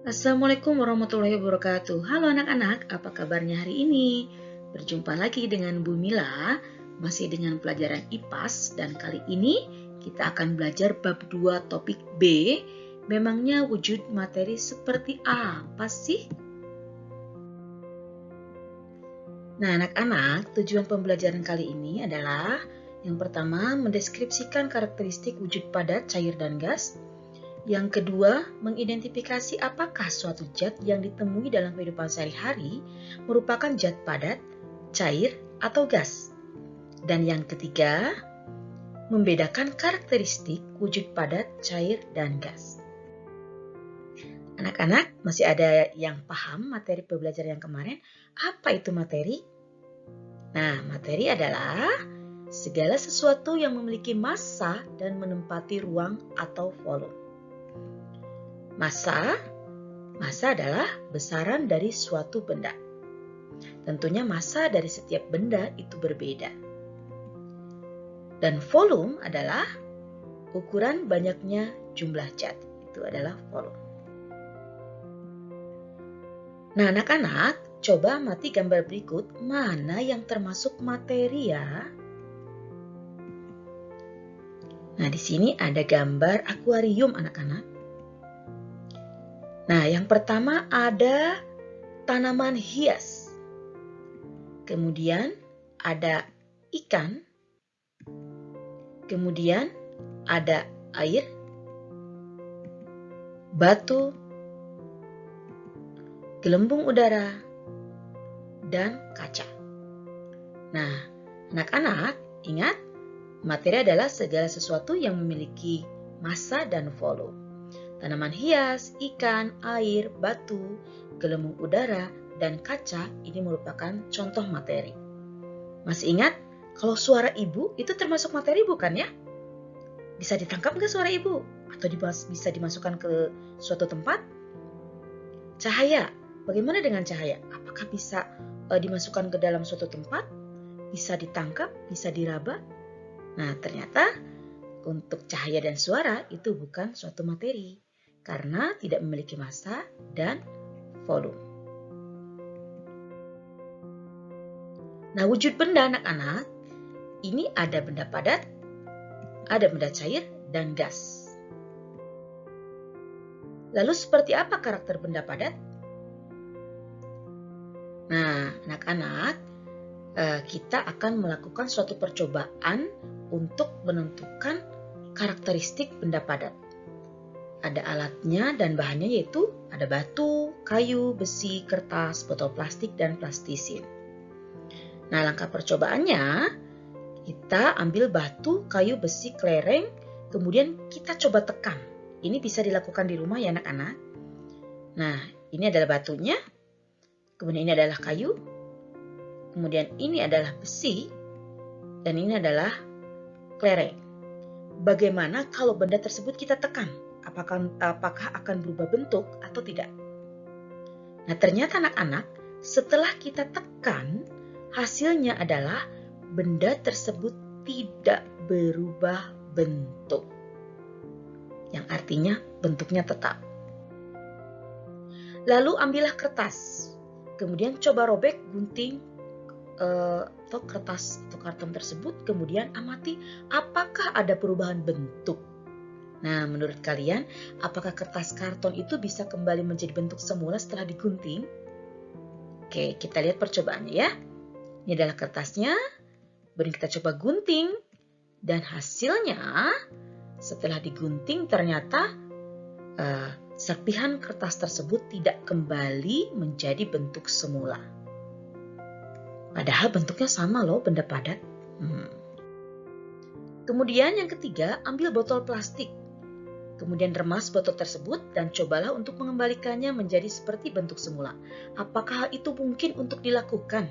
Assalamualaikum warahmatullahi wabarakatuh. Halo anak-anak, apa kabarnya hari ini? Berjumpa lagi dengan Bu Mila, masih dengan pelajaran IPAS, dan kali ini kita akan belajar bab 2 topik B. Memangnya wujud materi seperti apa sih? Nah anak-anak, tujuan pembelajaran kali ini adalah yang pertama, mendeskripsikan karakteristik wujud padat, cair, dan gas. Yang kedua, mengidentifikasi apakah suatu zat yang ditemui dalam kehidupan sehari-hari merupakan zat padat, cair, atau gas. Dan yang ketiga, membedakan karakteristik wujud padat, cair, dan gas. Anak-anak, masih ada yang paham materi pembelajaran yang kemarin? Apa itu materi? Nah, materi adalah segala sesuatu yang memiliki massa dan menempati ruang atau volume. Massa adalah besaran dari suatu benda. Tentunya massa dari setiap benda itu berbeda. Dan volume adalah ukuran banyaknya jumlah zat. Itu adalah volume. Nah, anak-anak, coba amati gambar berikut mana yang termasuk materi ya. Nah, di sini ada gambar akuarium anak-anak. Nah, yang pertama ada tanaman hias. Kemudian ada ikan. Kemudian ada air, batu, gelembung udara, dan kaca. Nah, anak-anak ingat, materi adalah segala sesuatu yang memiliki massa dan volume. Tanaman hias, ikan, air, batu, gelembung udara, dan kaca ini merupakan contoh materi. Masih ingat, kalau suara ibu itu termasuk materi bukan ya? Bisa ditangkap nggak suara ibu? Atau bisa dimasukkan ke suatu tempat? Cahaya, bagaimana dengan cahaya? Apakah bisa dimasukkan ke dalam suatu tempat? Bisa ditangkap? Bisa diraba? Nah, ternyata untuk cahaya dan suara itu bukan suatu materi karena tidak memiliki massa dan volume. Nah, wujud benda anak-anak, ini ada benda padat, ada benda cair, dan gas. Lalu seperti apa karakter benda padat? Nah, anak-anak, kita akan melakukan suatu percobaan untuk menentukan karakteristik benda padat. Ada alatnya dan bahannya yaitu ada batu, kayu, besi, kertas, botol plastik, dan plastisin. Nah, langkah percobaannya, kita ambil batu, kayu, besi, kelereng, kemudian kita coba tekan. Ini bisa dilakukan di rumah ya anak-anak. Nah, ini adalah batunya, kemudian ini adalah kayu, kemudian ini adalah besi, dan ini adalah kelereng. Bagaimana kalau benda tersebut kita tekan? Apakah akan berubah bentuk atau tidak? Nah, ternyata anak-anak, setelah kita tekan, hasilnya adalah benda tersebut tidak berubah bentuk. Yang artinya bentuknya tetap. Lalu ambillah kertas. Kemudian coba robek, gunting atau kertas atau karton tersebut. Kemudian amati apakah ada perubahan bentuk. Nah, menurut kalian, apakah kertas karton itu bisa kembali menjadi bentuk semula setelah digunting? Oke, kita lihat percobaannya ya. Ini adalah kertasnya, kemudian kita coba gunting, dan hasilnya setelah digunting ternyata serpihan kertas tersebut tidak kembali menjadi bentuk semula. Padahal bentuknya sama loh, benda padat. Kemudian yang ketiga, ambil botol plastik. Kemudian remas botol tersebut dan cobalah untuk mengembalikannya menjadi seperti bentuk semula. Apakah itu mungkin untuk dilakukan?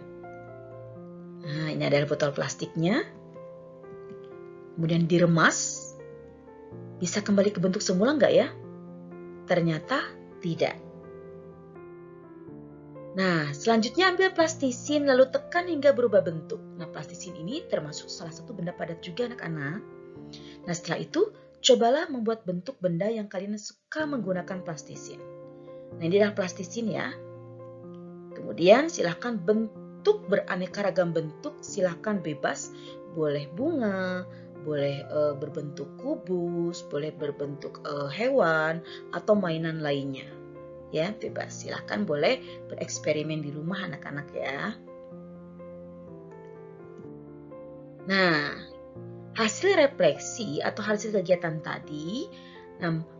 Nah, ini adalah botol plastiknya. Kemudian diremas. Bisa kembali ke bentuk semula nggak ya? Ternyata tidak. Nah, selanjutnya ambil plastisin lalu tekan hingga berubah bentuk. Nah, plastisin ini termasuk salah satu benda padat juga anak-anak. Nah, setelah itu cobalah membuat bentuk benda yang kalian suka menggunakan plastisin. Nah, ini adalah plastisin ya. Kemudian silahkan bentuk beraneka ragam bentuk, silahkan bebas. Boleh bunga, boleh berbentuk kubus, boleh berbentuk hewan atau mainan lainnya. Ya, bebas. Silahkan boleh bereksperimen di rumah anak-anak ya. Nah, hasil refleksi atau hasil kegiatan tadi,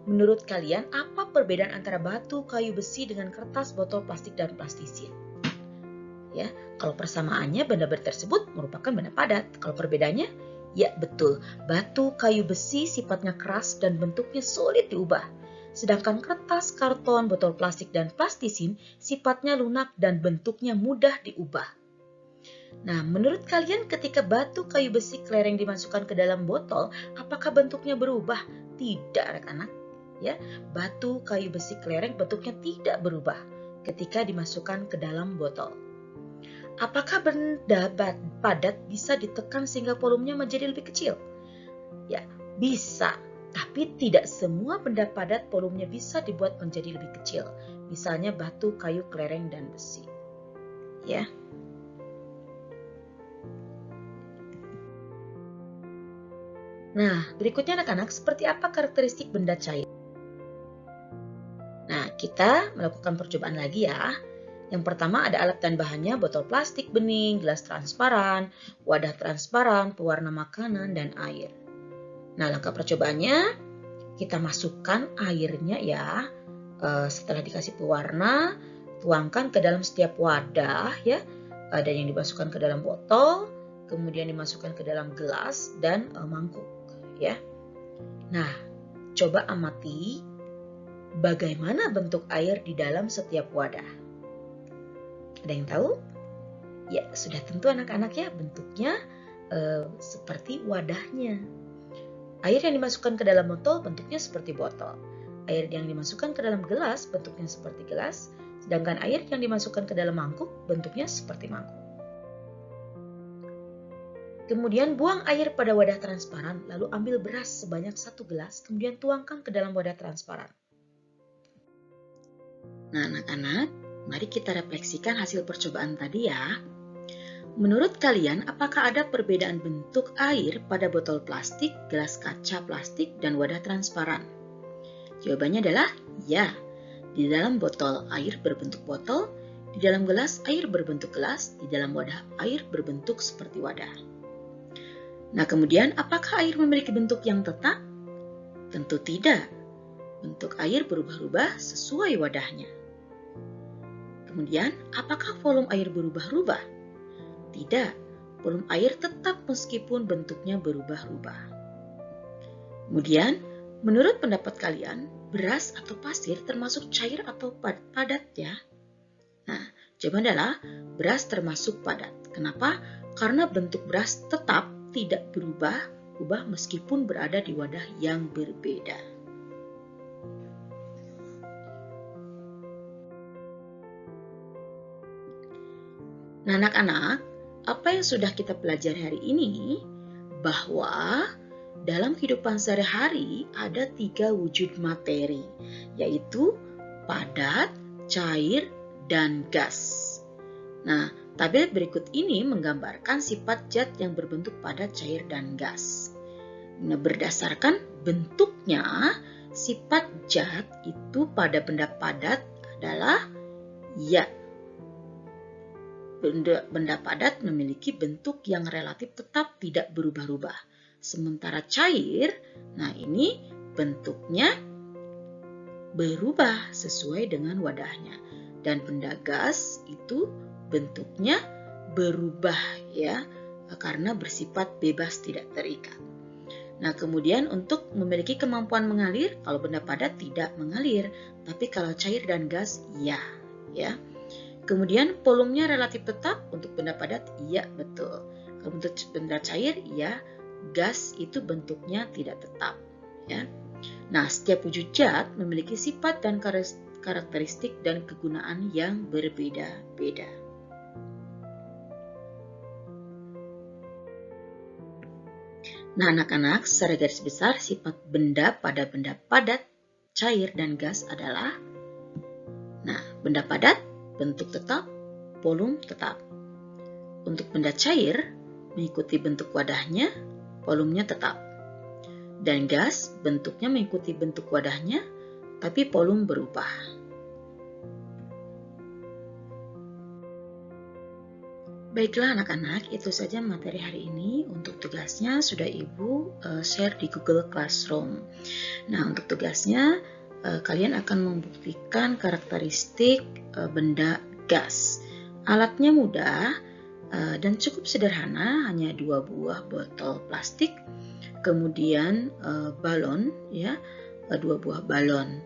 menurut kalian apa perbedaan antara batu, kayu besi dengan kertas, botol plastik, dan plastisin? Ya, kalau persamaannya benda-benda tersebut merupakan benda padat. Kalau perbedaannya, ya betul, batu, kayu besi sifatnya keras dan bentuknya sulit diubah. Sedangkan kertas, karton, botol plastik, dan plastisin sifatnya lunak dan bentuknya mudah diubah. Nah, menurut kalian ketika batu, kayu besi, kelereng dimasukkan ke dalam botol, apakah bentuknya berubah? Tidak, anak-anak. Ya, batu, kayu besi, kelereng bentuknya tidak berubah ketika dimasukkan ke dalam botol. Apakah benda padat bisa ditekan sehingga volumenya menjadi lebih kecil? Ya, bisa. Tapi tidak semua benda padat volumenya bisa dibuat menjadi lebih kecil. Misalnya batu, kayu, kelereng, dan besi. Ya. Nah, berikutnya anak-anak, seperti apa karakteristik benda cair? Nah, kita melakukan percobaan lagi ya. Yang pertama ada alat dan bahannya, botol plastik bening, gelas transparan, wadah transparan, pewarna makanan, dan air. Nah, langkah percobaannya, kita masukkan airnya ya. Setelah dikasih pewarna, tuangkan ke dalam setiap wadah ya. Ada yang dimasukkan ke dalam botol, kemudian dimasukkan ke dalam gelas dan mangkuk ya. Nah, coba amati bagaimana bentuk air di dalam setiap wadah. Ada yang tahu? Ya, sudah tentu anak-anak ya, bentuknya seperti wadahnya. Air yang dimasukkan ke dalam botol bentuknya seperti botol. Air yang dimasukkan ke dalam gelas bentuknya seperti gelas. Sedangkan air yang dimasukkan ke dalam mangkuk bentuknya seperti mangkuk. Kemudian buang air pada wadah transparan, lalu ambil beras sebanyak 1 gelas, kemudian tuangkan ke dalam wadah transparan. Nah, anak-anak, mari kita refleksikan hasil percobaan tadi ya. Menurut kalian, apakah ada perbedaan bentuk air pada botol plastik, gelas kaca plastik, dan wadah transparan? Jawabannya adalah ya. Di dalam botol air berbentuk botol, di dalam gelas air berbentuk gelas, di dalam wadah air berbentuk seperti wadah. Nah, kemudian apakah air memiliki bentuk yang tetap? Tentu tidak. Bentuk air berubah-ubah sesuai wadahnya. Kemudian, apakah volume air berubah-ubah? Tidak, volume air tetap meskipun bentuknya berubah-ubah. Kemudian, menurut pendapat kalian, beras atau pasir termasuk cair atau padat ya? Nah, jawaban adalah beras termasuk padat. Kenapa? Karena bentuk beras tetap tidak berubah meskipun berada di wadah yang berbeda. Nah, anak-anak, apa yang sudah kita pelajari hari ini? Bahwa dalam kehidupan sehari-hari ada 3 wujud materi, yaitu padat, cair, dan gas. Nah, tabel berikut ini menggambarkan sifat zat yang berbentuk padat, cair, dan gas. Nah, berdasarkan bentuknya, sifat zat itu pada benda padat adalah ya. Benda padat memiliki bentuk yang relatif tetap tidak berubah-ubah. Sementara cair, nah ini bentuknya berubah sesuai dengan wadahnya. Dan benda gas itu bentuknya berubah ya, karena bersifat bebas tidak terikat. Nah, kemudian untuk memiliki kemampuan mengalir, kalau benda padat tidak mengalir, tapi kalau cair dan gas ya. Kemudian volumenya relatif tetap untuk benda padat, iya betul. Kalau untuk benda cair, ya, gas itu bentuknya tidak tetap ya. Nah, setiap wujud zat memiliki sifat dan karakteristik dan kegunaan yang berbeda-beda. Nah, anak-anak, secara garis besar sifat benda pada benda padat, cair, dan gas adalah Nah, benda padat, bentuk tetap, volume tetap. Untuk benda cair, mengikuti bentuk wadahnya, volumenya tetap. Dan gas, bentuknya mengikuti bentuk wadahnya, tapi volume berubah. Baiklah anak-anak, itu saja materi hari ini. Untuk tugasnya sudah Ibu share di Google Classroom. Nah, untuk tugasnya kalian akan membuktikan karakteristik benda gas. Alatnya mudah dan cukup sederhana, hanya 2 buah botol plastik, kemudian balon, ya, 2 buah balon.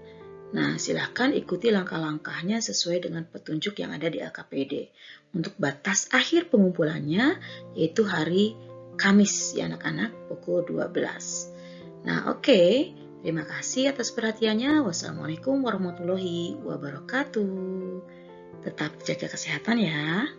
Nah, silahkan ikuti langkah-langkahnya sesuai dengan petunjuk yang ada di LKPD. Untuk batas akhir pengumpulannya yaitu hari Kamis ya anak-anak, pukul 12. Nah, oke. Terima kasih atas perhatiannya. Wassalamualaikum warahmatullahi wabarakatuh. Tetap jaga kesehatan ya.